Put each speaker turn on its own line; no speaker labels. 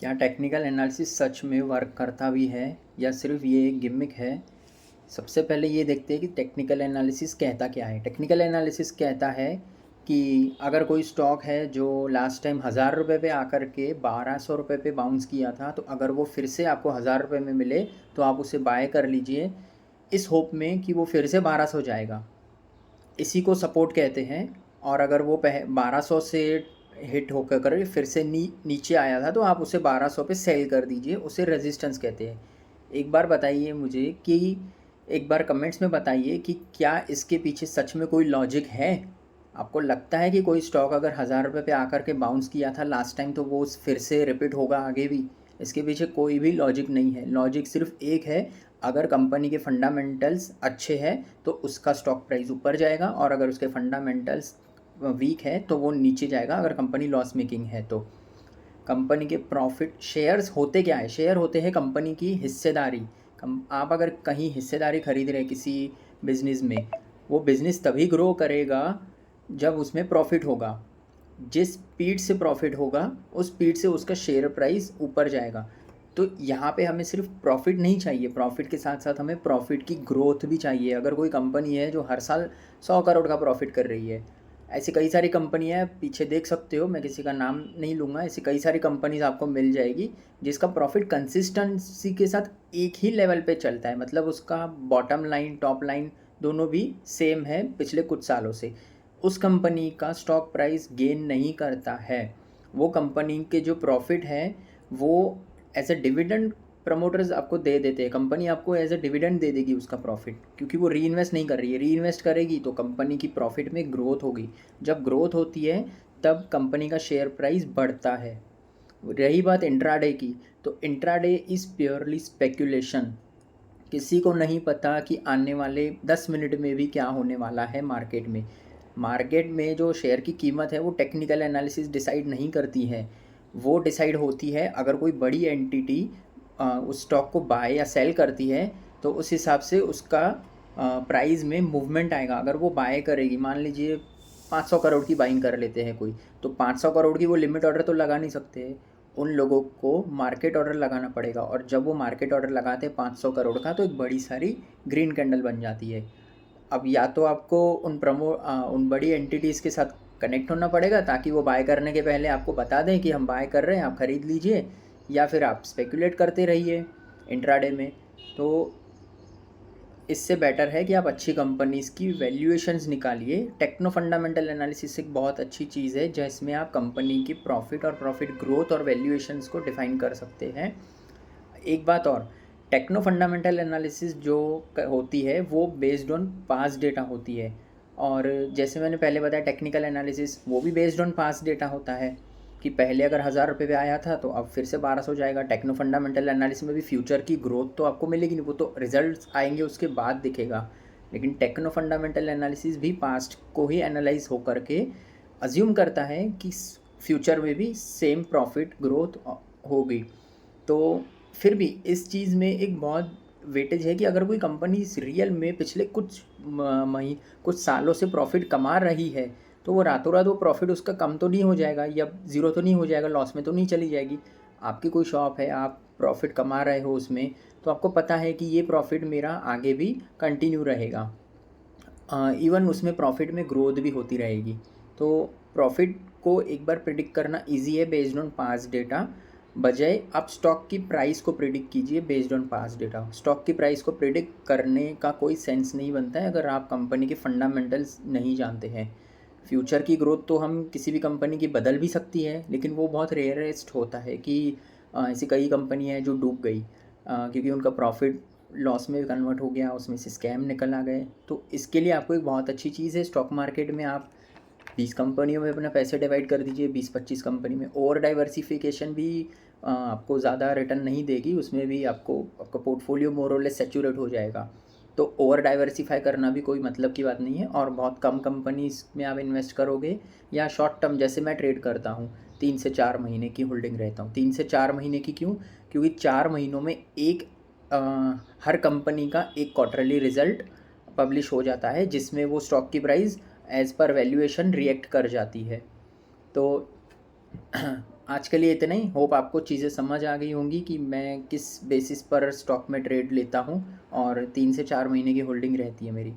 क्या technical analysis सच में work करता भी है या सिर्फ ये एक गिमिक है? सबसे पहले ये देखते हैं कि टेक्निकल एनालिसिस कहता क्या है। टेक्निकल एनालिसिस कहता है कि अगर कोई स्टॉक है जो लास्ट टाइम 1000 रुपये पे आकर के 1200 रुपये पे बाउंस किया था, तो अगर वो फिर से आपको 1000 रुपये में मिले तो आप उसे बाय कर लीजिए, इस होप में कि वो फिर से 1200 जाएगा। इसी को सपोर्ट कहते हैं। और अगर वो 1200 से हिट होकर फिर से नीचे आया था तो आप उसे 1200 पे सेल कर दीजिए, उसे रेजिस्टेंस कहते हैं। एक बार बताइए मुझे कि एक बार कमेंट्स में बताइए कि क्या इसके पीछे सच में कोई लॉजिक है? आपको लगता है कि कोई स्टॉक अगर 1000 रुपये पे आकर के बाउंस किया था लास्ट टाइम तो वो फिर से रिपीट होगा आगे भी? इसके पीछे कोई भी लॉजिक नहीं है। लॉजिक सिर्फ एक है, अगर कंपनी के फंडामेंटल्स अच्छे हैं तो उसका स्टॉक प्राइस ऊपर जाएगा, और अगर उसके फंडामेंटल्स वीक है तो वो नीचे जाएगा अगर कंपनी लॉस मेकिंग है तो। कंपनी के प्रॉफिट शेयर्स होते क्या है? शेयर होते हैं कंपनी की हिस्सेदारी। आप अगर कहीं हिस्सेदारी खरीद रहे हैं किसी बिजनेस में, वो बिज़नेस तभी ग्रो करेगा जब उसमें प्रॉफिट होगा। जिस स्पीड से प्रॉफिट होगा उस स्पीड से उसका शेयर प्राइस ऊपर जाएगा। तो यहाँ पे हमें सिर्फ प्रॉफिट नहीं चाहिए, प्रॉफिट के साथ साथ हमें प्रॉफिट की ग्रोथ भी चाहिए। अगर कोई कंपनी है जो हर साल 100 करोड़ का प्रॉफिट कर रही है, ऐसी कई सारी कंपनियाँ हैं, पीछे देख सकते हो, मैं किसी का नाम नहीं लूँगा, ऐसी कई सारी कंपनीज आपको मिल जाएगी जिसका प्रॉफिट कंसिस्टेंसी के साथ एक ही लेवल पे चलता है। मतलब उसका बॉटम लाइन टॉप लाइन दोनों भी सेम है पिछले कुछ सालों से। उस कंपनी का स्टॉक प्राइस गेन नहीं करता है। वो कंपनी के जो प्रॉफिट है वो एज ए डिविडेंड प्रमोटर्स आपको दे देते हैं। कंपनी आपको एज ए डिविडेंड दे देगी उसका प्रॉफिट, क्योंकि वो री इन्वेस्ट नहीं कर रही है। री इन्वेस्ट करेगी तो कंपनी की प्रॉफिट में ग्रोथ होगी। जब ग्रोथ होती है तब कंपनी का शेयर प्राइस बढ़ता है। रही बात इंट्राडे की, तो इंट्राडे इज़ प्योरली स्पेक्यूलेशन। किसी को नहीं पता कि आने वाले 10 मिनट में भी क्या होने वाला है मार्केट में। मार्केट में जो शेयर की कीमत है वो टेक्निकल एनालिसिस डिसाइड नहीं करती है। वो डिसाइड होती है अगर कोई बड़ी एंटिटी उस स्टॉक को बाय या सेल करती है तो उस हिसाब से उसका प्राइस में मूवमेंट आएगा। अगर वो बाय करेगी, मान लीजिए 500 करोड़ की बाइंग कर लेते हैं कोई, तो 500 करोड़ की वो लिमिट ऑर्डर तो लगा नहीं सकते। उन लोगों को मार्केट ऑर्डर लगाना पड़ेगा, और जब वो मार्केट ऑर्डर लगाते हैं 500 करोड़ का तो एक बड़ी सारी ग्रीन कैंडल बन जाती है। अब या तो आपको उन बड़ी एंटिटीज़ के साथ कनेक्ट होना पड़ेगा ताकि वो बाय करने के पहले आपको बता दें कि हम बाय कर रहे हैं, आप ख़रीद लीजिए, या फिर आप स्पेकुलेट करते रहिए इंट्राडे में। तो इससे बेटर है कि आप अच्छी कंपनीज़ की वैल्यूएशंस निकालिए। टेक्नो फंडामेंटल एनालिसिस एक बहुत अच्छी चीज़ है जिसमें आप कंपनी की प्रॉफिट और प्रॉफिट ग्रोथ और वैल्यूएशंस को डिफ़ाइन कर सकते हैं। एक बात और, टेक्नो फंडामेंटल एनालिसिस जो होती है वो बेस्ड ऑन पास्ट डेटा होती है, और जैसे मैंने पहले बताया टेक्निकल एनालिसिस वो भी बेस्ड ऑन पास्ट डेटा होता है कि पहले अगर 1000 रुपये पे आया था तो अब फिर से 1200 जाएगा। टेक्नो फंडामेंटल एनालिसिस में भी फ्यूचर की ग्रोथ तो आपको मिलेगी नहीं, वो तो रिजल्ट्स आएंगे उसके बाद दिखेगा। लेकिन टेक्नो फंडामेंटल एनालिसिस भी पास्ट को ही एनालाइज होकर के अज्यूम करता है कि फ्यूचर में भी सेम प्रॉफिट ग्रोथ होगी। तो फिर भी इस चीज़ में एक बहुत वेटेज है कि अगर कोई कंपनी रियल में पिछले कुछ सालों से प्रॉफिट कमा रही है तो वो रातों रात वो प्रॉफिट उसका कम तो नहीं हो जाएगा या ज़ीरो तो नहीं हो जाएगा, लॉस में तो नहीं चली जाएगी। आपकी कोई शॉप है, आप प्रॉफिट कमा रहे हो उसमें, तो आपको पता है कि ये प्रॉफिट मेरा आगे भी कंटिन्यू रहेगा। इवन उसमें प्रॉफिट में ग्रोथ भी होती रहेगी। तो प्रॉफिट को एक बार प्रिडिक्ट करना इजी है बेस्ड ऑन पास्ट डेटा, बजाय आप स्टॉक की प्राइस को प्रिडिक्ट कीजिए based on past data. Stock की प्राइस को प्रिडिक्ट करने का कोई सेंस नहीं बनता है अगर आप कंपनी के फंडामेंटल्स नहीं जानते हैं। फ्यूचर की ग्रोथ तो हम किसी भी कंपनी की बदल भी सकती है, लेकिन वो बहुत रेयरेस्ट होता है कि ऐसी कई कंपनी है जो डूब गई क्योंकि उनका प्रॉफिट लॉस में कन्वर्ट हो गया, उसमें से स्कैम निकल आ गए। तो इसके लिए आपको एक बहुत अच्छी चीज़ है, स्टॉक मार्केट में आप 20 कंपनियों में अपना पैसे डिवाइड कर दीजिए, 20-25 कंपनी में। और डाइवर्सिफिकेशन भी आपको ज़्यादा रिटर्न नहीं देगी, उसमें भी आपका पोर्टफोलियो मोर और लेस सैचुरेट हो जाएगा। तो ओवर डाइवर्सिफाई करना भी कोई मतलब की बात नहीं है, और बहुत कम कंपनीज में आप इन्वेस्ट करोगे या शॉर्ट टर्म जैसे मैं ट्रेड करता हूँ 3 से 4 महीने की होल्डिंग रहता हूँ। 3 से 4 महीने की क्यों? क्योंकि 4 महीनों में हर कंपनी का एक क्वार्टरली रिजल्ट पब्लिश हो जाता है जिसमें वो स्टॉक की price as per valuation react कर जाती है। तो आज के लिए इतना ही। होप आपको चीज़ें समझ आ गई होंगी कि मैं किस बेसिस पर स्टॉक में ट्रेड लेता हूँ और 3 से 4 महीने की होल्डिंग रहती है मेरी।